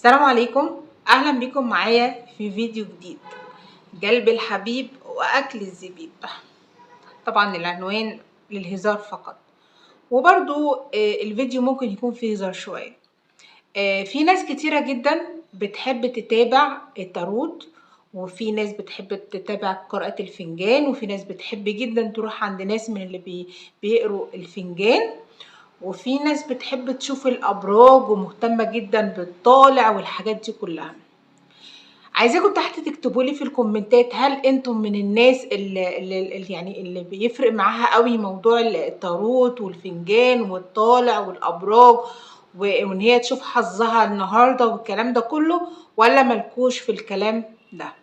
السلام عليكم. اهلا بكم معايا في فيديو جديد. قلب الحبيب واكل الزبيب. طبعا العنوان للهزار فقط، وبرضو الفيديو ممكن يكون فيه هزار شوية. في ناس كتيرة جدا بتحب تتابع التاروت، وفي ناس بتحب تتابع قراءة الفنجان، وفي ناس بتحب جدا تروح عند ناس من اللي بيقروا الفنجان، وفي ناس بتحب تشوف الأبراج ومهتمة جدا بالطالع والحاجات دي كلها. عايزاكم تحت تكتبوا لي في الكومنتات، هل انتم من الناس اللي بيفرق معاها قوي موضوع التاروت والفنجان والطالع والابراج، وان هي تشوف حظها النهارده والكلام ده كله، ولا ملكوش في الكلام ده؟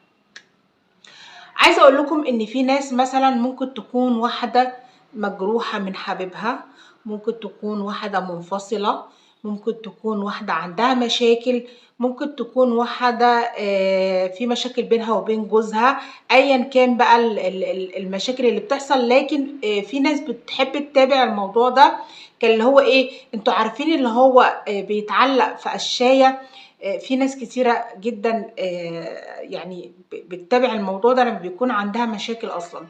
عايزه اقول لكم ان في ناس مثلا ممكن تكون واحده مجروحه من حبيبها، ممكن تكون واحده منفصله، ممكن تكون واحده عندها مشاكل، ممكن تكون واحده في مشاكل بينها وبين جوزها، ايا كان بقى المشاكل اللي بتحصل. لكن في ناس بتحب تتابع الموضوع ده، كان اللي هو ايه، انتوا عارفين اللي هو بيتعلق في قشايه. في ناس كتيرة جدا يعني بتتابع الموضوع ده لما بيكون عندها مشاكل اصلا.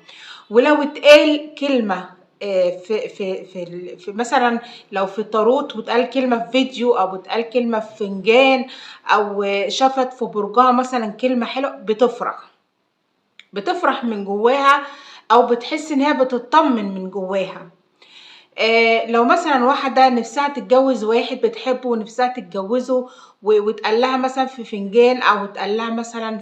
ولو اتقال كلمة في مثلا لو في التاروت واتقال كلمة في فيديو، او اتقال كلمة في فنجان، او شافت في برجها مثلا كلمة حلوة، بتفرح من جواها، او بتحس ان هي بتطمن من جواها. لو مثلا واحدة نفسها تتجوز واحد بتحبه ونفسها تتجوزه، واتقال لها مثلا في فنجان، او اتقال لها مثلا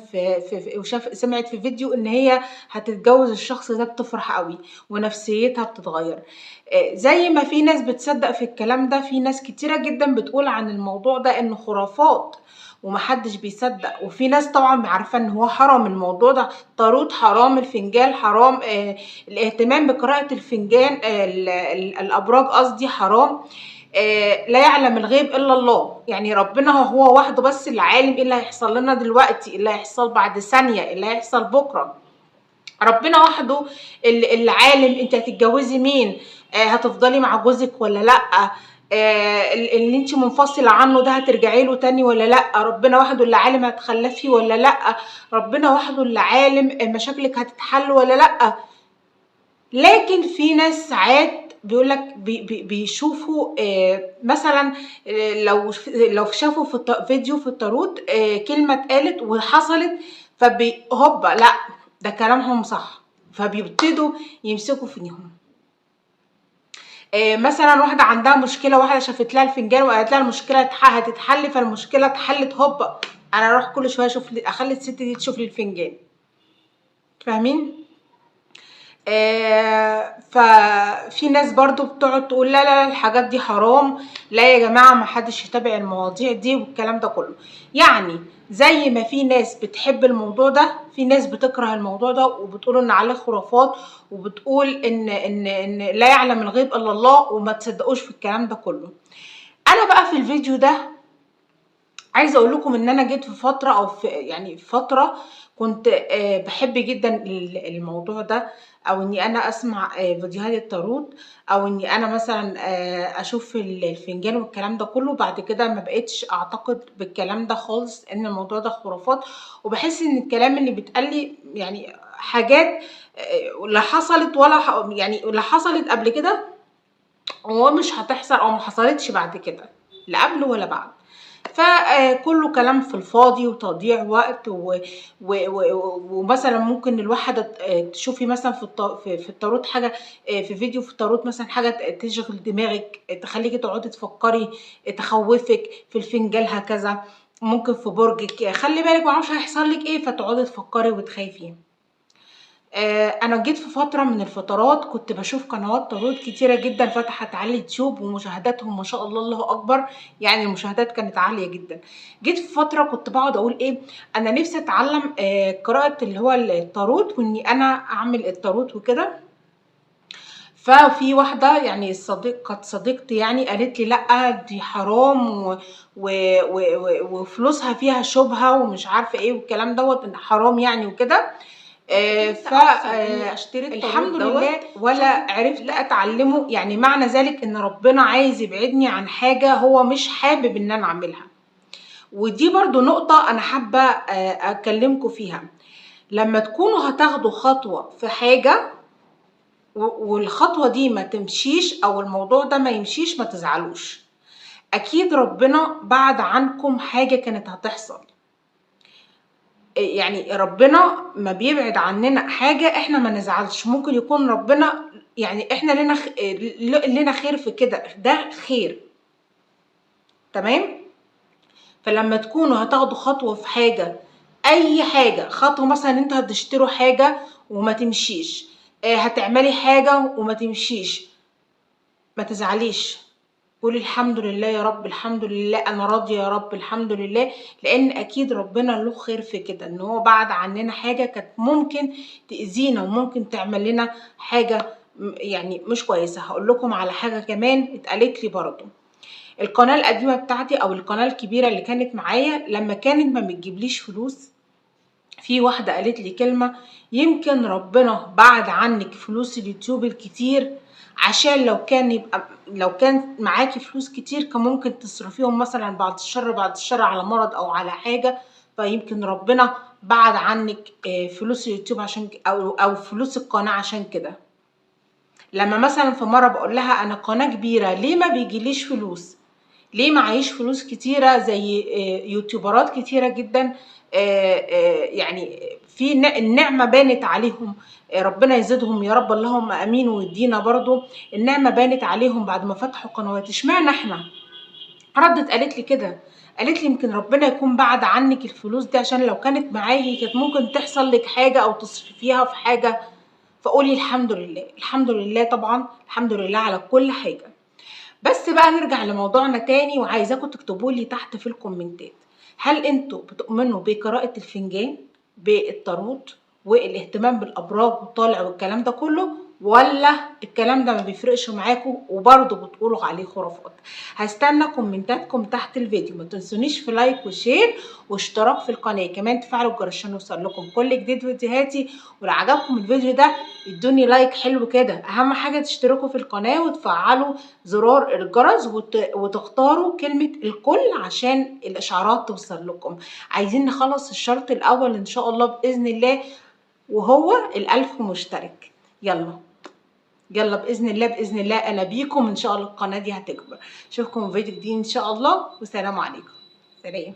سمعت في فيديو ان هي هتتجوز الشخص ده، بتفرح قوي ونفسيتها بتتغير. زي ما في ناس بتصدق في الكلام ده، في ناس كتيرة جدا بتقول عن الموضوع ده انه خرافات ومحدش بيصدق. وفي ناس طبعا عارفه ان هو حرام الموضوع ده، طاروت حرام، الفنجان حرام، الاهتمام بقراءة الفنجان الابراج قصدي حرام. لا يعلم الغيب الا الله، يعني ربنا هو وحده بس اللي عالم ايه اللي هيحصل لنا دلوقتي، اللي هيحصل بعد ثانية، اللي هيحصل بكرة. ربنا وحده اللي عالم انت هتتجوزي مين، هتفضلي مع جوزك ولا لا، اللي انت منفصله عنه ده هترجعي له تاني ولا لا. ربنا وحده اللي عالم هتخلفي ولا لا. ربنا وحده اللي عالم مشاكلك هتتحل ولا لا. لكن في ناس ساعات بيقولك بيشوفوا مثلا لو شافوا في فيديو في التاروت كلمة اتقالت وحصلت، هوبا لا ده كلامهم صح، فبيبتدوا يمسكوا فيهم. مثلا واحدة عندها مشكلة، واحدة شافت لها الفنجان وقالت لها المشكلة هتتحل، فالمشكلة اتحلت، هوبا انا اروح كل شوية اخلي الست دي تشوف لي الفنجان. فاهمين؟ ففي ناس برضو بتقعد تقول لا لا الحاجات دي حرام، لا يا جماعة ما حدش يتابع المواضيع دي والكلام ده كله. يعني زي ما في ناس بتحب الموضوع ده، في ناس بتكره الموضوع ده وبتقول ان عليه خرافات، وبتقول ان لا يعلم الغيب الا الله، وما تصدقوش في الكلام ده كله. انا بقى في الفيديو ده عايزه اقول لكم ان انا جيت في فتره، او في فتره كنت بحب جدا الموضوع ده، او اني انا اسمع فيديوهات التاروت، او اني انا مثلا اشوف الفنجان والكلام ده كله. بعد كده ما بقتش اعتقد بالكلام ده خالص، ان الموضوع ده خرافات، وبحس ان الكلام اللي بيتقال لي يعني حاجات لا حصلت يعني لا حصلت قبل كده ومش هتحصل، او ما حصلتش بعد كده، لا قبل ولا بعد. فكله كلام في الفاضي وتضييع وقت، ومثلا ممكن الواحدة تشوفي مثلا في التاروت حاجة، في فيديو في التاروت مثلا حاجة تشغل دماغك، تخليكي تقعدي تفكري، تخوفك في الفنجان هكذا. ممكن في برجك خلي بالك معرفش هيحصل لك ايه، فتقعدي تفكري وتخافي. انا جيت في فتره من الفترات كنت بشوف قنوات تاروت كتيره جدا فتحت على اليوتيوب، ومشاهداتهم ما شاء الله الله اكبر، يعني المشاهدات كانت عاليه جدا. جيت في فتره كنت بقعد اقول ايه، انا نفسي اتعلم قراءه اللي هو التاروت، واني انا اعمل التاروت وكده. ففي واحدة يعني صديقتي يعني قالت لي لا دي حرام وفلوسها فيها شبهة ومش عارفة ايه والكلام دوت حرام يعني وكده. الحمد لله ولا عرفت اتعلمه، يعني معنى ذلك ان ربنا عايز يبعدني عن حاجة هو مش حابب ان انا اعملها. ودي برضو نقطة أنا حابة أكلمكم فيها. لما تكونوا هتاخدوا خطوة في حاجة والخطوة دي ما تمشيش أو الموضوع ده ما يمشيش، ما تزعلوش. أكيد ربنا بعد عنكم حاجة كانت هتحصل. يعني ربنا ما بيبعد عننا حاجة احنا ما نزعلش. ممكن يكون ربنا يعني احنا لنا خير في كده، ده خير. تمام. فلما تكونوا هتاخدوا خطوة في حاجة، اي حاجة، خطوة مثلا انتوا هتشتروا حاجة وما تمشيش، هتعملي حاجة وما تمشيش، ما تزعليش. قولي الحمد لله يا رب، الحمد لله، انا راضية يا رب، الحمد لله. لان اكيد ربنا له خير في كده، ان هو بعد عننا حاجة كانت ممكن تأذينا وممكن تعمل لنا حاجة يعني مش كويسة. هقول لكم على حاجة كمان اتقالت لي برضو. القناة القديمة بتاعتي او القناة الكبيرة اللي كانت معايا، لما كانت ما بتجيبليش فلوس، في واحدة قالت لي كلمة: يمكن ربنا بعد عنك فلوس اليوتيوب الكتير عشان لو كان معاكي فلوس كتير كان ممكن تصرفيهم مثلا بعد الشر على مرض او على حاجة. فيمكن ربنا بعد عنك فلوس اليوتيوب عشان او فلوس القناة عشان كده. لما مثلا في مرة بقول لها انا قناة كبيرة ليه ما بيجيليش فلوس، ليه معيش فلوس كتيرة زي يوتيوبرات كتيرة جدا، يعني في النعمة بانت عليهم، ربنا يزيدهم يا رب، اللهم امين، ويدينا برضو النعمة بانت عليهم بعد ما فتحوا قنوات، اشمعنى احنا؟ ردت قالت لي كده، قالت لي يمكن ربنا يكون بعد عنك الفلوس دي عشان لو كانت معاكي كانت ممكن تحصل لك حاجة او تصرفيها في حاجة. فقولي الحمد لله، الحمد لله، طبعا الحمد لله على كل حاجة. بس بقى نرجع لموضوعنا تاني، وعايزاكم تكتبوا لي تحت في الكومنتات: هل انتوا بتؤمنوا بقراءة الفنجان، بالطاروت، والاهتمام بالابراج والطالع والكلام ده كله، ولا الكلام ده ما بيفرقش معاكم وبرضه بتقولوا عليه خرافات؟ هستنى كومنتاتكم تحت الفيديو. ما تنسونيش في لايك وشير واشتراك في القناه، كمان تفعلوا الجرس عشان يوصل لكم كل جديد فيديوهاتي. ولو عجبكم الفيديو ده ادوني لايك حلو كده. اهم حاجه تشتركوا في القناه وتفعلوا زرار الجرس وتختاروا كلمه الكل عشان الاشعارات توصل لكم. عايزين نخلص الشرط الاول ان شاء الله باذن الله، وهو ال1000 مشترك. يلا يلا باذن الله، باذن الله انا بيكم ان شاء الله القناه دي هتكبر. اشوفكم في فيديو جديد ان شاء الله، والسلام عليكم. سلام.